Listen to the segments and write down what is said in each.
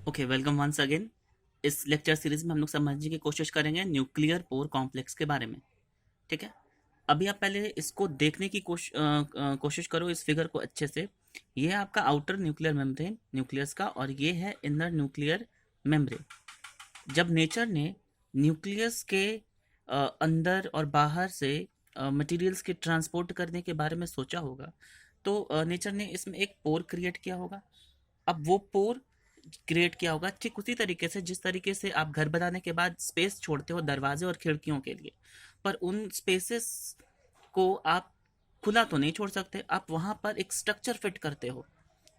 Okay, welcome once again. इस lecture series में हम लोग समझने की कोशिश करेंगे न्यूक्लियर पोर कॉम्प्लेक्स के बारे में। ठीक है। अभी आप पहले इसको देखने की कोशिश करो, इस फिगर को अच्छे से। ये है आपका आउटर न्यूक्लियर मेम्ब्रेन न्यूक्लियस का, और ये है इनर न्यूक्लियर मेम्ब्रेन। जब नेचर ने न्यूक्लियस के अंदर और बाहर से मटेरियल्स के ट्रांसपोर्ट करने के बारे में सोचा होगा, तो नेचर ने इसमें एक पोर क्रिएट किया होगा। अब वो पोर क्रिएट किया होगा ठीक उसी तरीके से जिस तरीके से आप घर बनाने के बाद स्पेस छोड़ते हो दरवाजे और खिड़कियों के लिए। पर उन स्पेसेस को आप खुला तो नहीं छोड़ सकते, आप वहां पर एक स्ट्रक्चर फिट करते हो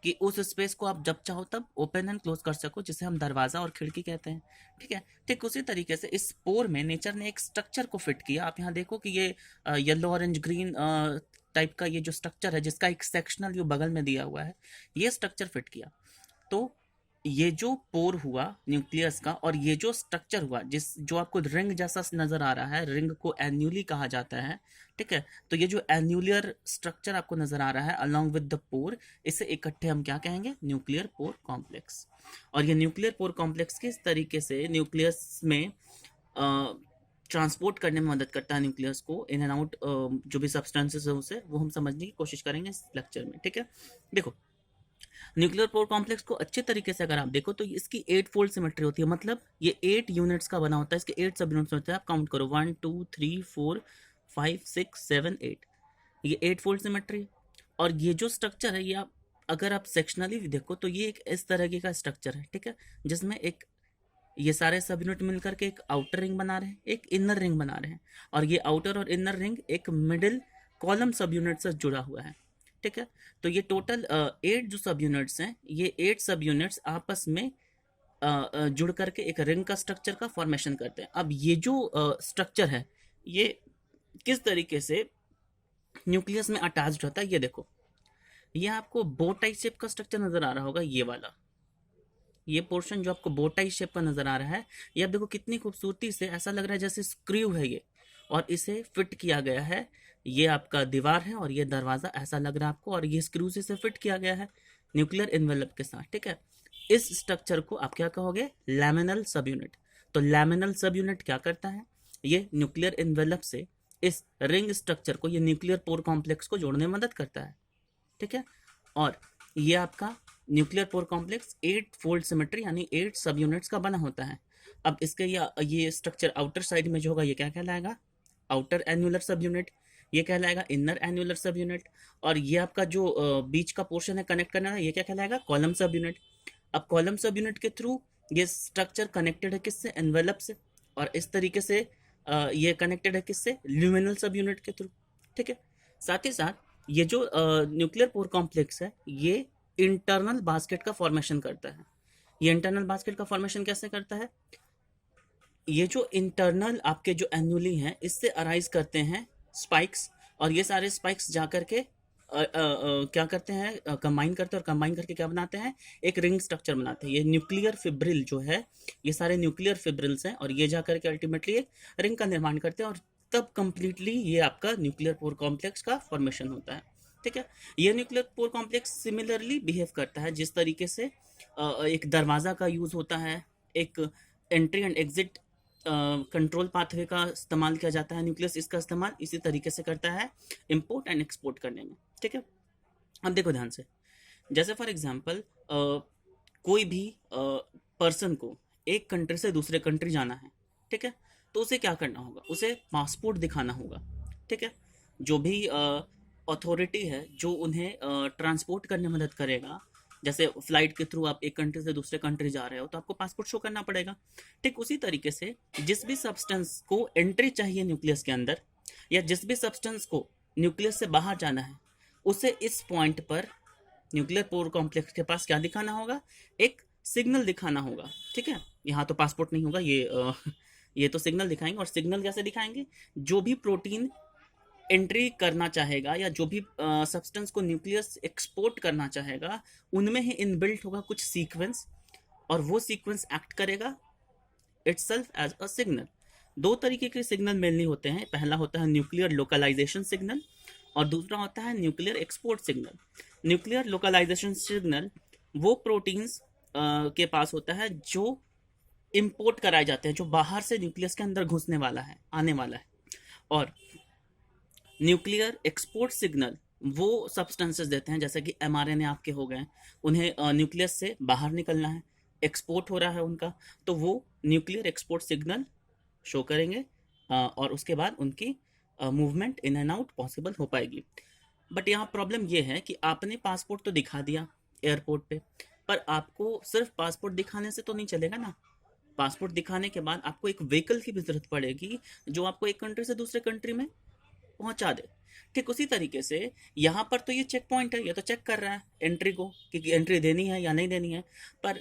कि उस स्पेस को आप जब चाहो तब ओपन एंड क्लोज कर सको, जिसे हम दरवाजा और खिड़की कहते हैं। ठीक है। ठीक उसी तरीके से इस पोर में नेचर ने एक स्ट्रक्चर को फिट किया। आप यहाँ देखो कि ये येलो ऑरेंज ग्रीन टाइप का ये जो स्ट्रक्चर है, जिसका एक सेक्शनल व्यू बगल में दिया हुआ है, ये स्ट्रक्चर फिट किया। तो ये जो पोर हुआ न्यूक्लियस का, और ये जो स्ट्रक्चर हुआ जिस जो आपको रिंग जैसा नजर आ रहा है, रिंग को एन्यूली कहा जाता है। ठीक है। तो ये जो एन्यूलर स्ट्रक्चर आपको नजर आ रहा है अलोंग विद द पोर, इसे इकट्ठे हम क्या कहेंगे? Nuclear pore complex. और ये न्यूक्लियर पोर कॉम्प्लेक्स किस तरीके से न्यूक्लियस में ट्रांसपोर्ट करने में मदद करता है न्यूक्लियस को इन एंड आउट, जो भी सब्सटेंसेस है उसे, वो हम समझने की कोशिश करेंगे इस लेक्चर में। ठीक है। देखो, न्यूक्लियर पोर कॉम्प्लेक्स को अच्छे तरीके से अगर आप देखो तो इसकी 8 फोल्ड सिमेट्री होती है। मतलब ये 8 यूनिट्स का बना होता है, इसके 8 सब यूनिट्स होते हैं। आप काउंट करो, 1 2 3 4 5 6 7 8, ये 8 फोल्ड सिमेट्री। और ये जो स्ट्रक्चर है, ये आप अगर आप सेक्शनली भी देखो तो ये एक इस तरह का स्ट्रक्चर है। ठीक है। जिसमें एक ये सारे सब यूनिट मिलकर के एक आउटर रिंग बना रहे हैं, एक इनर रिंग बना रहे हैं, और ये आउटर और इनर रिंग एक मिडिल कॉलम सब यूनिट से जुड़ा हुआ है। ठीक है। तो ये टोटल 8 जो सब यूनिट्स हैं, ये 8 सब यूनिट्स आपस में जुड़ करके एक रिंग का स्ट्रक्चर का फॉर्मेशन करते हैं। अब ये जो स्ट्रक्चर है, ये किस तरीके से न्यूक्लियस में अटैच्ड होता है, ये देखो। ये आपको बो टाइप शेप का स्ट्रक्चर नजर आ रहा होगा, ये वाला, ये पोर्शन जो आपको बोटाई शेप का नजर आ रहा है, ये आप देखो कितनी खूबसूरती से ऐसा लग रहा है जैसे स्क्रू है ये, और इसे फिट किया गया है। ये आपका दीवार है और ये दरवाजा ऐसा लग रहा है आपको, और ये स्क्रू से इसे फिट किया गया है न्यूक्लियर इन्वेलप के साथ। ठीक है। इस स्ट्रक्चर को आप क्या कहोगे? लैमिनल सब यूनिट। तो लैमिनल सब यूनिट क्या करता है? ये न्यूक्लियर इन्वेलप से इस रिंग स्ट्रक्चर को, ये न्यूक्लियर पोर कॉम्प्लेक्स को जोड़ने में मदद करता है। ठीक है। और ये आपका nuclear pore complex 8 fold symmetry यानी 8 सब यूनिट्स का बना होता है। अब इसके ये स्ट्रक्चर आउटर साइड में जो होगा, ये क्या कहलाएगा? आउटर एन्युलर सब यूनिट। ये कहलाएगा इनर एन्युलर सब यूनिट। और ये आपका जो बीच का पोर्शन है कनेक्ट करना है, ये क्या कहलाएगा? कॉलम सब यूनिट। अब कॉलम सब यूनिट के थ्रू ये स्ट्रक्चर कनेक्टेड है किससे? एनवेलप से। और इस तरीके से ये कनेक्टेड है किससे? ल्यूमिनल सब यूनिट के थ्रू। ठीक है। साथ ही साथ ये जो न्यूक्लियर पोर कॉम्प्लेक्स है, ये इंटरनल बास्केट का फॉर्मेशन करता है। ये इंटरनल बास्केट का फॉर्मेशन कैसे करता है? ये जो इंटरनल आपके जो एन्युली हैं, इससे अराइज करते हैं स्पाइक्स, और ये सारे स्पाइक्स जाकर के क्या करते हैं? कंबाइन करते हैं, और कंबाइन करके क्या बनाते हैं? एक रिंग स्ट्रक्चर बनाते हैं। ये न्यूक्लियर फिब्रिल जो है, ये सारे न्यूक्लियर फिब्रिल्स हैं, और ये जाकर के अल्टीमेटली एक रिंग का निर्माण करते हैं, और तब कंप्लीटली ये आपका न्यूक्लियर पोर कॉम्प्लेक्स का फॉर्मेशन होता है। ठीक है। ये nuclear pore complex similarly behave करता है जिस तरीके से एक दरवाजा का यूज होता है, एक entry and exit control pathway का इस्तेमाल किया जाता है, न्यूक्लियस इसका इस्तेमाल इसी तरीके से करता है इंपोर्ट एंड एक्सपोर्ट करने में। ठीक है। अब देखो ध्यान से, जैसे फॉर एग्जांपल कोई भी पर्सन को एक कंट्री से दूसरे कंट्री जाना है। ठीक है। तो उसे क्या करना होगा? उसे पासपोर्ट दिखाना होगा। ठीक है। जो भी अथॉरिटी है जो उन्हें ट्रांसपोर्ट करने में मदद करेगा, जैसे फ्लाइट के थ्रू आप एक कंट्री से दूसरे कंट्री जा रहे हो, तो आपको पासपोर्ट शो करना पड़ेगा। ठीक उसी तरीके से जिस भी सब्सटेंस को एंट्री चाहिए न्यूक्लियस के अंदर, या जिस भी सब्सटेंस को न्यूक्लियस से बाहर जाना है, उसे इस पॉइंट पर न्यूक्लियर पोर कॉम्प्लेक्स के पास क्या दिखाना होगा? एक सिग्नल दिखाना होगा। ठीक है। यहाँ तो पासपोर्ट नहीं होगा, ये तो सिग्नल दिखाएंगे। और सिग्नल कैसे दिखाएंगे? जो भी प्रोटीन एंट्री करना चाहेगा, या जो भी सब्सटेंस को न्यूक्लियस एक्सपोर्ट करना चाहेगा, उनमें ही इनबिल्ट होगा कुछ सीक्वेंस, और वो सीक्वेंस एक्ट करेगा इटसेल्फ एज अ सिग्नल। दो तरीके के सिग्नल मेनली होते हैं। पहला होता है न्यूक्लियर लोकलाइजेशन सिग्नल, और दूसरा होता है nuclear export signal. Nuclear localization signal वो प्रोटीन्स के पास होता है जो इंपोर्ट कराए जाते हैं, जो बाहर से न्यूक्लियस के अंदर घुसने वाला है, आने वाला है। और न्यूक्लियर एक्सपोर्ट सिग्नल वो सब्सटेंसेस देते हैं, जैसे कि एमआरएनए आपके हो गए, उन्हें न्यूक्लियस से बाहर निकलना है, एक्सपोर्ट हो रहा है उनका, तो वो न्यूक्लियर एक्सपोर्ट सिग्नल शो करेंगे, और उसके बाद उनकी movement in and out possible हो पाएगी। बट यहाँ प्रॉब्लम ये है कि आपने पासपोर्ट तो दिखा दिया एयरपोर्ट पे, पर आपको सिर्फ पासपोर्ट दिखाने से तो नहीं चलेगा ना। पासपोर्ट दिखाने के बाद आपको एक व्हीकल की भी जरूरत पड़ेगी जो आपको एक कंट्री से दूसरे कंट्री में पहुंचा दे। ठीक उसी तरीके से यहाँ पर तो ये चेक पॉइंट है, ये तो चेक कर रहा है एंट्री को कि एंट्री देनी है या नहीं देनी है, पर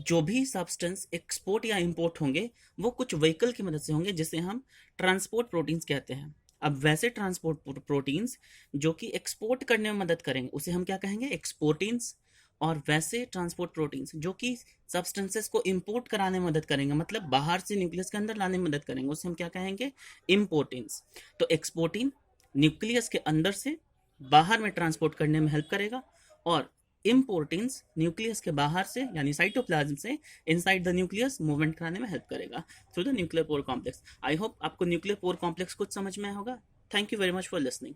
जो भी सब्सटेंस एक्सपोर्ट या इंपोर्ट होंगे वो कुछ व्हीकल की मदद से होंगे, जिसे हम ट्रांसपोर्ट प्रोटीन्स कहते हैं। अब वैसे ट्रांसपोर्ट प्रोटीन्स जो कि एक्सपोर्ट करने में मदद करेंगे उसे हम क्या कहेंगे, एक्सपोर्टिन्स। और वैसे ट्रांसपोर्ट प्रोटीन्स जो कि सब्सटेंसेस को इंपोर्ट कराने में मदद करेंगे, मतलब बाहर से न्यूक्लियस के अंदर लाने में मदद करेंगे, उसे हम क्या कहेंगे, इम्पोर्टिन्स। तो एक्सपोर्टिन न्यूक्लियस के अंदर से बाहर में ट्रांसपोर्ट करने में हेल्प करेगा, और इम्पोर्टिन्स न्यूक्लियस के बाहर से यानी साइटोप्लाज्म से इनसाइड द न्यूक्लियस मूवमेंट कराने में हेल्प करेगा through the nuclear pore complex. I hope आपको न्यूक्लियर पोर कॉम्प्लेक्स कुछ समझ में आया होगा। Thank you very much for listening.